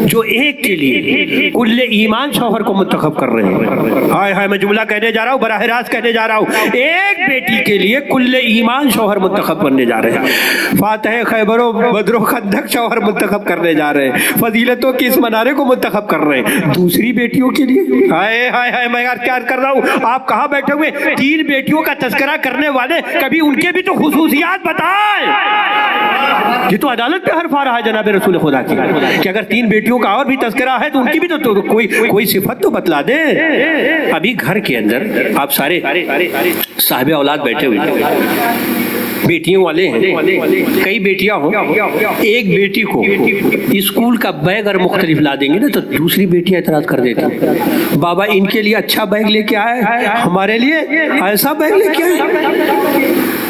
جو ایک کے لیے کل ایمان شوہر کو منتخب کر رہے ہیں. ہائے ہائے، میں جملہ کہنے جا رہا ہوں، براہ راست کہنے جا رہا ہوں، ایک بیٹی کے لیے کل ایمان شوہر منتخب کرنے جا رہے ہیں. فاتح خیبر و بدر و خندق شوہر منتخب کرنے جا رہے ہیں، فضیلتوں کی اس منارے کو منتخب کر رہے ہیں. دوسری بیٹیوں کے لیے ہائے ہائے ہائے، میں کیا کر رہا ہوں؟ آپ کہاں بیٹھے ہوئے؟ 3 بیٹیوں کا تذکرہ کرنے والے کبھی ان کے بھی تو خصوصیات بتائیں. یہ تو عدالت پہ حرف آ رہا ہے جناب رسول خدا کی کہ اگر 3 بیٹیوں کا اور بھی تذکرہ ہے تو ان کی بھی تو کوئی صفت تو بتلا دے. ابھی گھر کے اندر آپ سارے صاحب اولاد بیٹھے ہوئے، بیٹیوں والے ہیں، کئی بیٹیاں ہوں، ایک بیٹی کو اسکول کا بیگ اگر مختلف لا دیں گے نا تو دوسری بیٹیاں اعتراض کر دیتی ہیں، بابا ان کے لیے اچھا بیگ لے کے آئے، ہمارے لیے ایسا بیگ لے کے آئے.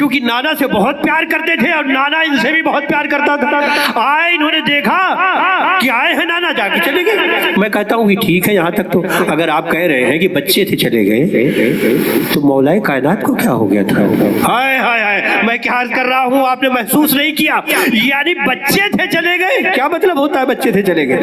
کیونکہ نانا سے بہت پیار کرتے تھے اور نانا ان سے بھی بہت پیار کرتا تھا. آئے انہوں نے دیکھا کہ آئے ہیں نانا, جا کے چلے گئے. میں کہتا ہوں کہ ٹھیک ہے یہاں تک تو اگر آپ کہہ رہے ہیں کہ بچے تھے چلے گئے, تو مولا کائنات کو کیا ہو گیا تھا؟ ہائے ہائے ہائے, میں کیا عرض کر رہا ہوں, آپ نے محسوس نہیں کیا؟ یعنی بچے تھے چلے گئے, کیا مطلب ہوتا ہے بچے تھے چلے گئے؟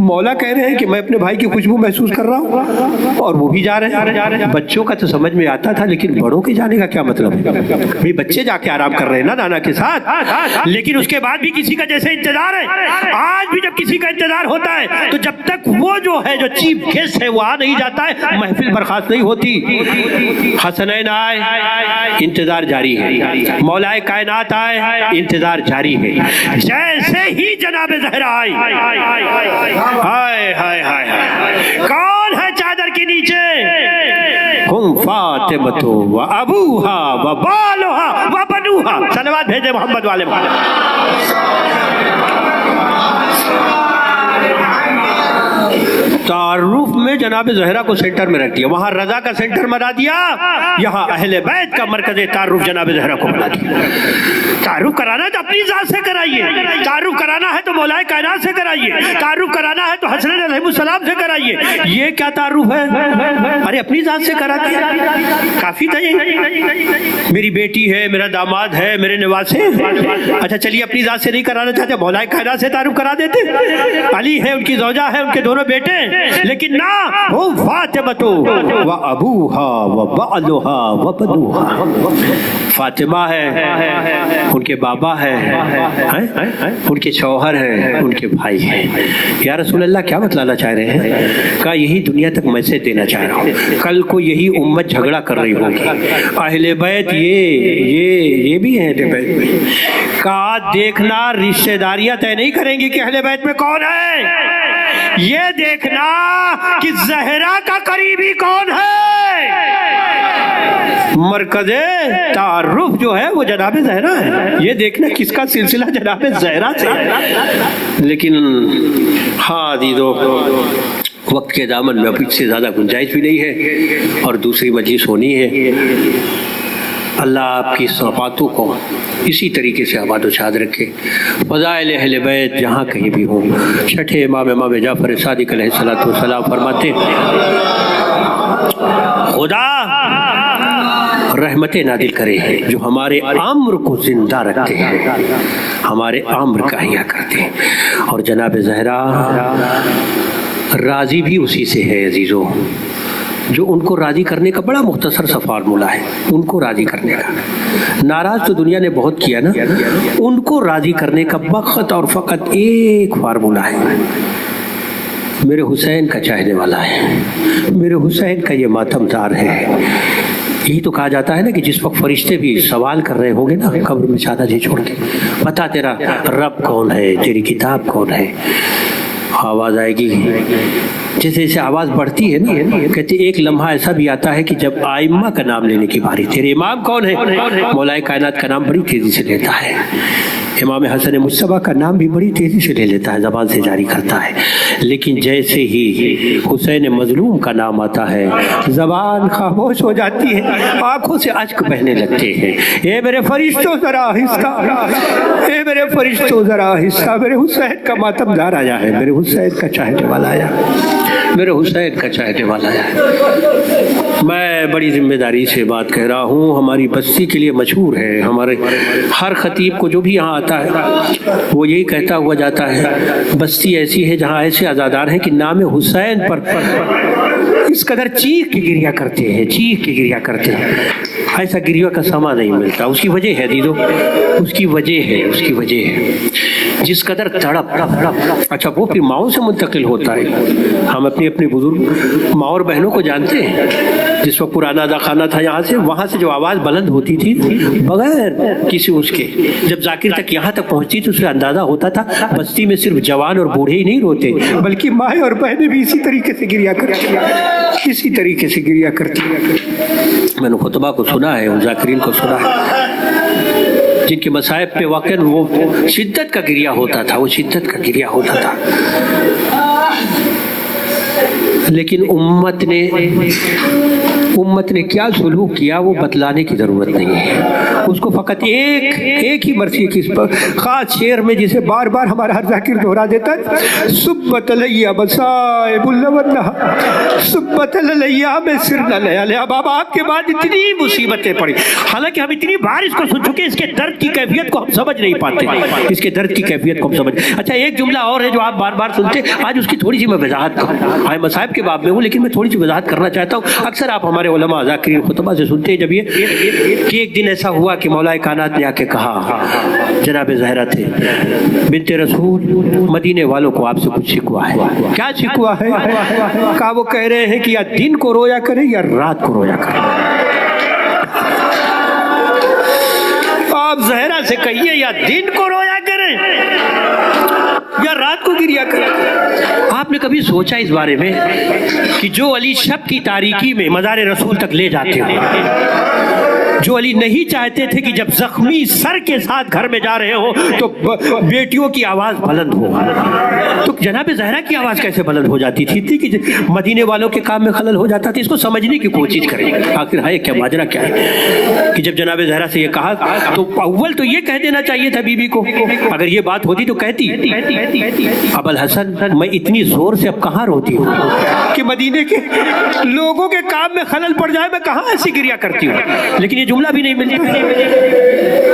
مولا کہہ رہے ہیں کہ میں اپنے بھائی کی خوشبو محسوس کر رہا ہوں اور وہ بھی جا رہے ہیں. بچوں کا تو سمجھ میں آتا تھا, لیکن بڑوں کے جانے کا کیا مطلب ہے؟ بچے جا کے آرام کر رہے ہیں نا نانا کے ساتھ, لیکن اس کے بعد بھی کسی کا جیسے انتظار ہے. آج بھی جب کسی کا انتظار ہوتا ہے تو جب تک وہ جو ہے جو چیف گیسٹ ہے وہ آ نہیں جاتا ہے, محفل برخاست نہیں ہوتی. حسنین آئے, انتظار جاری ہے. مولا کائنات آئے, انتظار جاری ہے. جیسے ہی جناب زہرا آئی, ہائے ہائے ہائے, کون ہے چادر کے نیچے؟ ہم فاطمہ و ابوہا و بالہا و بنوہا. صلوات بھیجے محمد والے تعارف میں جناب زہرا کو سینٹر میں رکھ دیا. وہاں رضا کا سینٹر بنا دیا, یہاں اہل بیت کا مرکز تعارف جناب زہرا کو بنا دیا. تعارف کرانا ہے تو اپنی ذات سے کرائیے, تعارف کرانا ہے تو مولا کائنات سے کرائیے, تعارف کرانا ہے تو حسنین علیہ السلام سے کرائیے. یہ کیا تعارف ہے؟ ارے اپنی ذات سے کرا دیا, کافی تھا. میری بیٹی ہے, میرا داماد ہے, میرے نواسے. اچھا چلیے اپنی ذات سے نہیں کرانا چاہتے, مولا کائنات سے تعارف کرا دیتے. علی ہے, ان کی زوجہ ہے, ان کے دونوں بیٹے, لیکن نہ وہ فاطمہ و ابوہا و بالہا و بنوہا. فاطمہ ہے, ان کے بابا ہے, ان کے شوہر ہیں, ان کے بھائی ہیں. یا رسول اللہ کیا بتلانا چاہ رہے ہیں؟ کہا یہی دنیا تک میسج دینا چاہ رہا ہوں, کل کو یہی امت جھگڑا کر رہی ہوگی. اہل بیت یہ بھی ہے اہل بیت میں. کہا دیکھنا رشتہ داریاں طے نہیں کریں گی کہ اہل بیت میں کون ہے, یہ دیکھنا کہ زہرا کا قریبی کون ہے. مرکز تعارف جو ہے وہ جناب زہرا ہے, یہ دیکھنا کس کا سلسلہ جناب زہرا سے. لیکن ہاں عزیزو, وقت کے دامن میں اب اس سے زیادہ گنجائش بھی نہیں ہے اور دوسری مجلس ہونی ہے. اللہ آپ کی صفاتوں کو اسی طریقے سے آباد و شاد رکھے. فضائل اہل بیت جہاں کہیں بھی ہوں. چھٹے امام جعفر صادق علیہ السلام فرماتے خدا رحمت نازل کرے جو ہمارے امر کو زندہ رکھتے ہیں, ہمارے امر کا احیا کرتے ہیں. اور جناب زہرا راضی بھی اسی سے ہے عزیزو, جو ان کو راضی کرنے کا بڑا مختصر سا فارمولہ ہے. ان کو راضی کرنے کا, ناراض تو دنیا نے بہت کیا نا, ان کو راضی کرنے کا فقط اور فقط ایک فارمولہ ہے. میرے حسین کا چاہنے والا ہے, میرے حسین کا یہ ماتم دار ہے. یہی تو کہا جاتا ہے نا کہ جس وقت فرشتے بھی سوال کر رہے ہوں گے نا قبر میں شادہ جی چھوڑ کے, بتا تیرا رب کون ہے, تیری کتاب کون ہے, آواز آئے گی. جیسے جیسے آواز بڑھتی ہے نا, کہتے ایک لمحہ ایسا بھی آتا ہے کہ جب آئمہ کا نام لینے کی باری, تیرے امام کون ہے, مولا کائنات کا نام بڑی تیزی سے لیتا ہے. امام حسن مصطفیٰ کا نام بھی بڑی تیزی سے لے لیتا ہے, زبان سے جاری کرتا ہے. لیکن جیسے ہی حسین مظلوم کا نام آتا ہے زبان خاموش ہو جاتی ہے, آنکھوں سے اشک بہنے لگتے ہیں. اے میرے فرشتوں ذرا آہستہ, اے میرے فرشتوں ذرا آہستہ, میرے حسین کا ماتم دار آیا ہے, میرے حسین کا چاہنے والا آیا, میرے حسین کا چاہنے والا ہے. میں بڑی ذمہ داری سے بات کہہ رہا ہوں. ہماری بستی کے لیے مشہور ہے, ہمارے ہر خطیب کو جو بھی یہاں آتا ہے وہ یہی کہتا ہوا جاتا ہے, بستی ایسی ہے جہاں ایسے عزادار ہیں کہ نام حسین پر اس قدر چیخ کے گریا کرتے ہیں, چیخ کے گریا کرتے ہیں. ایسا گریہ کا سما نہیں ملتا. اس کی وجہ ہے دیدو, اس کی وجہ ہے, اس کی وجہ ہے جس قدر تڑپ. اچھا وہ پھر ماؤں سے منتقل ہوتا ہے. ہم اپنی اپنی بزرگ ماں اور بہنوں کو جانتے ہیں. جس وقت پرانا ادا خانہ تھا یہاں سے, وہاں سے جو آواز بلند ہوتی تھی بغیر کسی اس کے, جب ذاکر تک یہاں تک پہنچتی تو اسے اندازہ ہوتا تھا بستی میں صرف جوان اور بوڑھے ہی نہیں روتے بلکہ مائیں اور بہنیں بھی اسی طریقے سے گریا کرتی, اسی طریقے سے گریا کرتی. میں نے خطبہ کو سنا ہے, ان ذاکرین کو سنا ہے جن کے مصائب پہ واقع وہ شدت کا گریہ ہوتا تھا, وہ شدت کا گریہ ہوتا تھا. لیکن امت نے امت نے کیا سلوک کیا وہ بتلانے کی ضرورت نہیں ہے، اس کو فقط ایک ہی مرثی کی خاص شعر میں جسے بار بار ہمارا ہر ذاکر دہرا دیتا ہے، سبت علیہ مصائب لونہا سبت علیہ میں سرنا لیالے۔ اب آپ کے بعد اتنی مصیبتیں پڑی، حالانکہ ہم اتنی بار اس کو سن چکے، اس کے درد کی کیفیت کو ہم سمجھ نہیں پاتے، اس کے درد کی کیفیت کو ہم سمجھ۔ اچھا ایک جملہ اور ہے جو آپ بار بار سنتے، آج اس کی تھوڑی سی میں وضاحت کروں، ہائے مصائب کے باب میں ہوں لیکن میں تھوڑی سی وضاحت کرنا چاہتا ہوں۔ اکثر آپ ہمارے علماء ذاکرین خطبہ سے سنتے ہیں جب یہ کہ ایک دن ایسا ہوا کہ مولا کائنات نے آ کے کہا، جناب زہرا تھے بنت رسول، مدینے والوں کو آپ سے کچھ شکوا ہے۔ کیا شکوا ہے؟ کہا وہ کہہ رہے ہیں کہ یا دن کو رویا کرے یا رات کو رویا کرے۔ آپ زہرا سے کہیے یا دن کو رویا کریں یا رات کو گریا کریں۔ آپ نے کبھی سوچا اس بارے میں کہ جو علی شب کی تاریکی میں مزار رسول تک لے جاتے ہو، جو علی نہیں چاہتے تھے کہ جب زخمی سر کے ساتھ گھر میں جا رہے ہو تو بیٹیوں کی آواز بلند ہو، تو جناب زہرا کی آواز کیسے بلند ہو جاتی تھی کہ مدینے والوں کے کام میں خلل ہو جاتا تھا؟ اس کو سمجھنے کی کوشش کریں آخر ہے کیا ماجرا کیا ہے کہ جب جناب زہرا سے یہ کہا تو اول تو یہ کہہ دینا چاہیے تھا بی بی کو، اگر یہ بات ہوتی تو کہتی ابو الحسن میں اتنی زور سے اب کہاں روتی ہوں کہ مدینے کے لوگوں کے کام میں خلل پڑ جائے، میں کہاں ایسی گریا کرتی ہوں، لیکن یہ جملہ بھی نہیں ملتا۔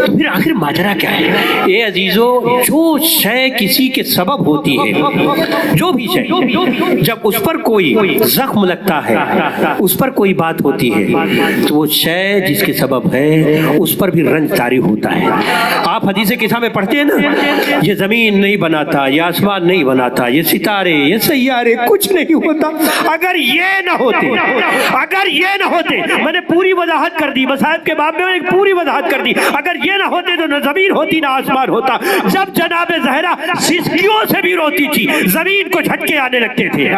تو پھر آخر ماجرا کیا ہے؟ اے عزیزو، جو شے کسی کے سبب ہوتی ہے، جو بھی شے جب اس پر کوئی زخم لگتا ہے، اس پر کوئی بات ہوتی ہے تو وہ شے جس کے سبب ہے اس پر بھی رنج طاری ہوتا ہے۔ آپ حدیث قصہ میں پڑھتے ہیں نا، یہ زمین نہیں بناتا، یہ آسمان نہیں بناتا، یہ ستارے یہ سیارے کچھ نہیں ہوتا اگر یہ نہ ہوتے، اگر یہ نہ ہوتے۔ میں نے پوری وضاحت کر دی، مصائب کے باب میں ایک پوری وضاحت کر دی، اگر یہ نہ ہوتے تو نہ زمین ہوتی نہ آسمان ہوتا۔ جب جناب زہرا سسکیوں سے بھی روتی تھی، زمین کو جھٹکے آنے لگتے تھے،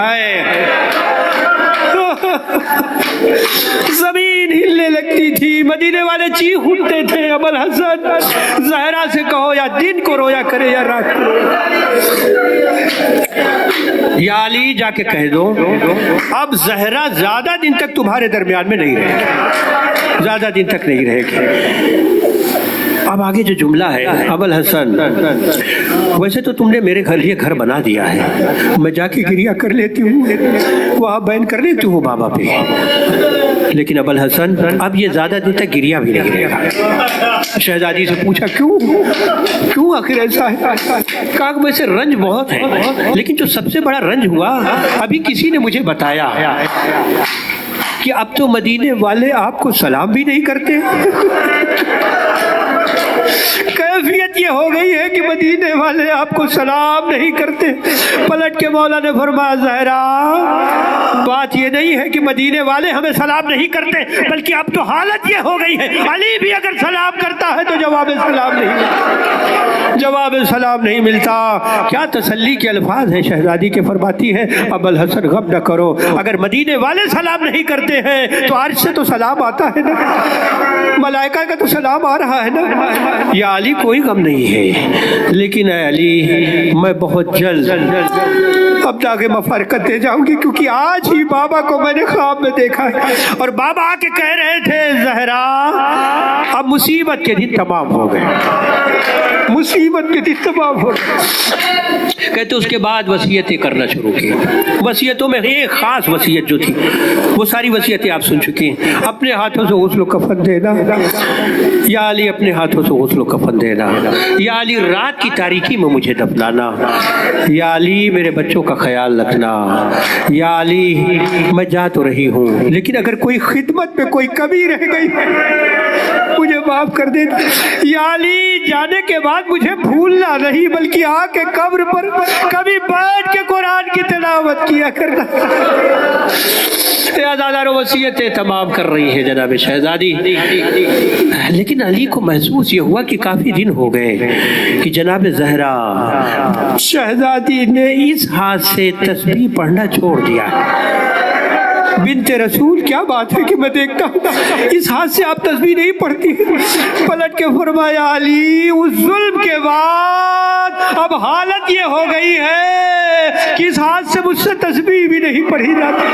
زمین ہلنے لگتی تھی، مدینے والے چیخ اٹھتے تھے، ابو الحسن زہرا سے کہو یا دن کو رویا کرے یا رات کو۔ یا علی جا کے کہہ دو اب زہرا زیادہ دن تک تمہارے درمیان میں نہیں رہے گی، زیادہ دن تک نہیں رہے گی۔ اب آگے جو جملہ ہے، ابو الحسن ویسے تو تم نے میرے گھر یہ گھر بنا دیا ہے، میں جا کے گریا کر لیتی ہوں، وہاں بین کر لیتی ہوں بابا پہ، لیکن ابو الحسن اب یہ زیادہ دن تک گریا بھی نہیں رہے گا۔ شہزادی سے پوچھا کیوں آخر ایسا ہے؟ کہا کہ ویسے رنج بہت ہے، لیکن جو سب سے بڑا رنج ہوا ابھی کسی نے مجھے بتایا کہ اب تو مدینے والے آپ کو سلام بھی نہیں کرتے۔ کیفیت یہ ہو گئی ہے کہ مدینے والے آپ کو سلام نہیں کرتے۔ پلٹ کے مولا نے فرمایا زہرا بات یہ نہیں ہے کہ مدینے والے ہمیں سلام نہیں کرتے، بلکہ اب تو حالت یہ ہو گئی ہے علی بھی اگر سلام کرتا ہے تو جواب سلام نہیں ملتا، جواب سلام نہیں ملتا۔ کیا تسلی کے الفاظ ہیں شہزادی کے، فرماتی ہے ابو الحسن غم نہ کرو، اگر مدینے والے سلام نہیں کرتے ہیں تو عرش سے تو سلام آتا ہے نا، ملائکہ کا تو سلام آ رہا ہے نا۔ یا علی کوئی غم نہیں ہے، لیکن اے علی میں بہت جلد اب جاگے مفارقت دے جاؤں گی، کیونکہ آج ہی بابا کو میں نے خواب میں دیکھا ہے اور بابا آ کے کہہ رہے تھے زہرا اب مصیبت کے دن تمام ہو گئے، مصیبت کے دن تمام ہو گئے۔ کہتے اس کے بعد وصیتیں کرنا شروع کی۔ وصیتوں میں ایک خاص وصیت جو تھی، وہ ساری وصیتیں آپ سن چکی ہیں۔ اپنے ہاتھوں سے غسل و کفن دینا، یا علی اپنے ہاتھوں سے غسل و کفن دینا، یا علی رات کی تاریکی میں مجھے دفنانا، یا علی میرے بچوں کا خیال رکھنا، یا علی میں جا تو رہی ہوں لیکن اگر کوئی خدمت میں کوئی کمی رہ گئی مجھے معاف کر دے، یا علی جانے کے بعد مجھے بھولنا نہیں بلکہ آ کے قبر پر کبھی بیٹھ کے قرآن کی تلاوت کیا کرنا۔ عزادارو وصیتیں تمام کر رہی ہے جناب شہزادی، لیکن علی کو محسوس یہ ہوا کہ کافی دن ہو گئے کہ جناب زہرا شہزادی نے اس ہاتھ سے تسبیح پڑھنا چھوڑ دیا۔ بنت رسول کیا بات ہے کہ میں دیکھتا ہوں اس ہاتھ سے آپ تسبیح نہیں پڑھتی۔ پلٹ کے فرمایا علی اس ظلم کے بعد اب حالت یہ ہو گئی ہے کہ اس ہاتھ سے مجھ سے تسبیح بھی نہیں پڑھی جاتی۔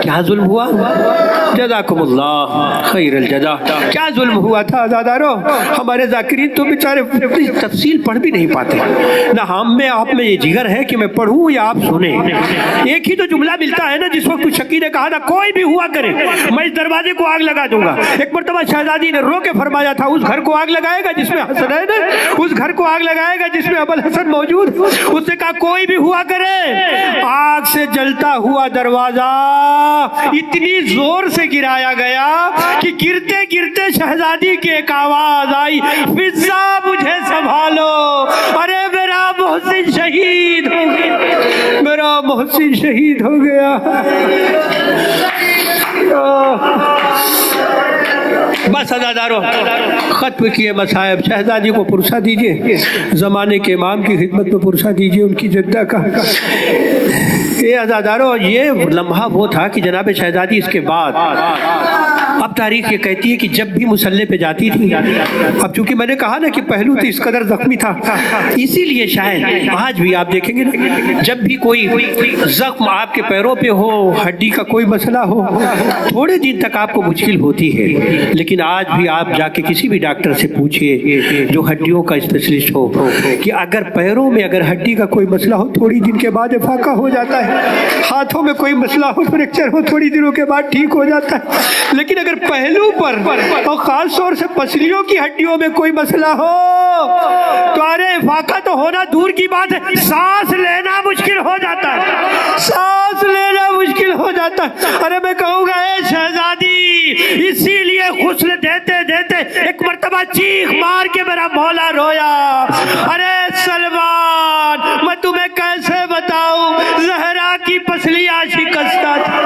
کیا ظلم ہوا؟ جزاکم اللہ خیر الجزا. کیا ظلم ہوا تھا عزادارو؟ ہمارے ذاکرین تو بیچارے تفصیل پڑھ بھی نہیں پاتے. نہ ہم میں آپ میں یہ جگر ہے کہ میں پڑھوں یا آپ سنیں. ایک ہی تو جملہ ملتا ہے نا جس وقت شکی نے کہا نا کوئی بھی ہوا کرے میں اس دروازے کو آگ لگا دوں گا. ایک مرتبہ شہزادی نے رو کے فرمایا تھا اس گھر کو آگ لگائے گا جس میں حسنین ہے, اس گھر کو آگ لگائے گا جس میں ابو الحسن موجود. اس نے کہا کوئی بھی ہوا کرے. آگ سے جلتا ہوا دروازہ اتنی زور سے گرایا گیا کہ گرتے گرتے شہزادی کی ایک آواز آئی, فضا مجھے سنبھالو. ارے میرا محسن شہید ہو گیا, میرا محسن شہید ہو گیا. بس عزادارو ختم کیے مصائب. شہزادی کو پرسہ دیجئے, زمانے کے امام کی خدمت میں پرسہ دیجئے ان کی جدہ کا. یہ عزادارو یہ لمحہ وہ تھا کہ جناب شہزادی اس کے بعد, اب تاریخ یہ کہتی ہے کہ جب بھی مسلح پہ جاتی تھی, اب چونکہ میں نے کہا نا کہ پہلو تو اس قدر زخمی تھا, اسی لیے شاید آج بھی آپ دیکھیں گے نا جب بھی کوئی زخم آپ کے پیروں پہ ہو, ہڈی کا کوئی مسئلہ ہو, تھوڑے دن تک آپ کو مشکل ہوتی ہے. لیکن آج بھی آپ جا کے کسی بھی ڈاکٹر سے پوچھئے جو ہڈیوں کا اسپیشلسٹ ہو کہ اگر پیروں میں اگر ہڈی کا کوئی مسئلہ ہو تھوڑی دن کے بعد افاقہ ہو جاتا ہے, ہاتھوں میں کوئی مسئلہ ہو فریکچر ہو تھوڑی دنوں کے بعد ٹھیک ہو جاتا ہے. لیکن اگر پہلو پر اور خاص طور سے پسلیوں کی ہڈیوں میں کوئی مسئلہ ہو تو ارے افاقہ تو ہونا دور کی بات ہے, سانس لینا مشکل ہو جاتا ہے, سانس لینا مشکل ہو جاتا ہے. ارے میں کہوں گا اے شہزادی, اسی لیے غسل دیتے دیتے ایک مرتبہ چیخ مار کے میرا مولا رویا. ارے سلمان میں تمہیں کیسے بتاؤں, زہرا کی پسلیاں شکستہ تھی.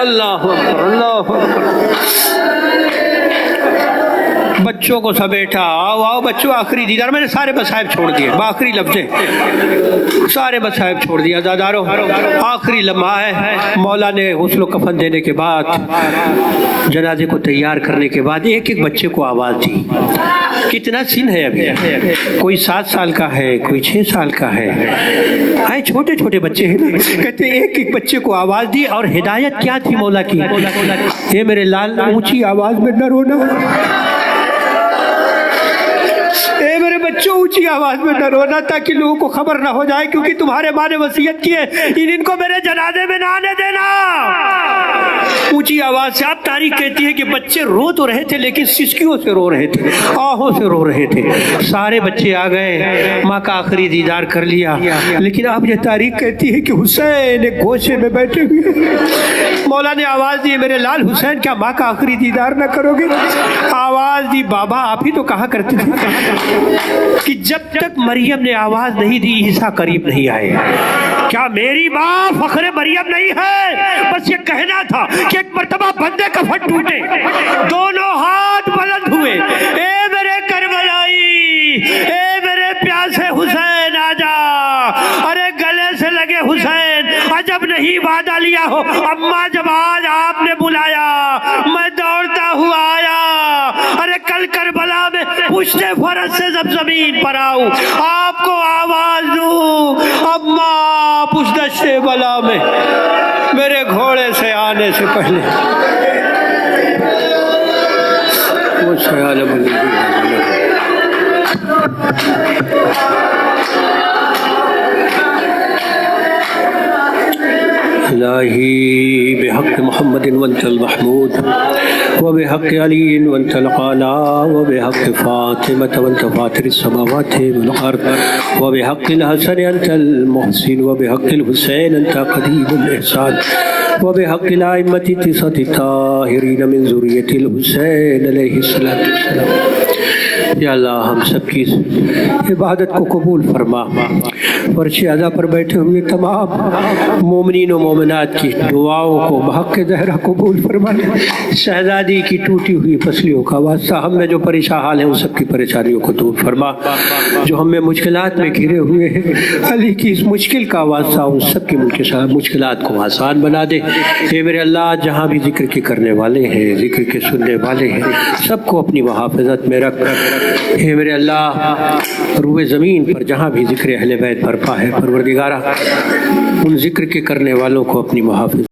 اللہ اکبر, اللہ اکبر. بچوں کو سمیٹا, آؤ آؤ بچوں آخری دیدار. میں نے سارے مصائب چھوڑ دیے, بآخری لفظیں سارے مصائب چھوڑ دیا. عزادارو آخری لمحہ ہے. مولا نے غسل و کفن دینے کے بعد, جنازے کو تیار کرنے کے بعد ایک ایک بچے کو آواز دی. کتنا سن ہے ابھی, کوئی 7 سال کا ہے, کوئی 6 سال کا ہے, آئے چھوٹے چھوٹے بچے ہیں. کہتے ایک ایک بچے کو آواز دی. اور ہدایت کیا تھی مولا کی, اے میرے لال اونچی آواز میں نہ رونا, اے میرے بچوں اونچی آواز میں نہ رونا تاکہ لوگوں کو خبر نہ ہو جائے, کیونکہ تمہارے ماں نے وصیت کی ہے ان کو میرے جنازے میں نہ آنے دینا. اونچی آواز سے. اب تاریخ کہتی ہے کہ بچے رو تو رہے تھے لیکن سسکیوں سے رو رہے تھے, آہوں سے رو رہے تھے. سارے بچے آ گئے, ماں کا آخری دیدار کر لیا. لیکن اب یہ تاریخ کہتی ہے کہ حسین ایک گوشے میں بیٹھے ہوئے. مولا نے آواز دی, میرے لال حسین کیا ماں کا آخری دیدار نہ کرو گے؟ آواز دی, بابا آپ ہی تو کہا کرتے تھے کہ جب تک مریم نے آواز نہیں دی عیسیٰ قریب نہیں آئے. کیا میری ماں فخر مریم نہیں ہے؟ بس یہ کہنا تھا کہ ایک مرتبہ بندے کفن ٹوٹے, دونوں ہاتھ بلند ہوئے, اے میرے کربلائی, اے میرے پیاسے حسین آجا. ارے گلے سے لگے حسین, عجب نہیں وعدہ لیا ہو. اماں جب آج آپ نے بلایا میں دوڑتا ہوا آیا. ارے کل کربلا میں پشت فرس سے جب زمین پر آؤں آپ کو آواز دوں, اماں پشت بلا میں میرے گھوڑے سے آنے سے پہلے وہ خیال الہی بحق محمد وانت المحمود وبحق علی وانت القالا وبحق فاطمة وانت فاطر السماوات والارض وبحق الحسن انت المحسن وبحق الحسین انت قدیم الاحسان وبحق الائمة التسعة الطاہرین من ذریة الحسین علیہ السلام. یا اللہ ہم سب کی عبادت کو قبول فرما. فرش اعلیٰ پر بیٹھے ہوئے تمام مومنین و مومنات کی دعاؤں کو بحق زہرا قبول فرما. شہزادی کی ٹوٹی ہوئی پسلیوں کا واسطہ ہم میں جو پریشان حال ہیں ان سب کی پریشانیوں کو دور فرما. جو ہم میں مشکلات میں گھرے ہوئے ہیں علی کی اس مشکل کا واسطہ ان سب کی مشکلات کو آسان بنا دے. اے میرے اللہ جہاں بھی ذکر کے کرنے والے ہیں, ذکر کے سننے والے ہیں, سب کو اپنی محافظت میں رکھ. اے میرے اللہ روئے زمین پر جہاں بھی ذکر اہل بیت پر دفعہ ہے۔ پروردگارہ ان ذکر کے کرنے والوں کو اپنی محافظ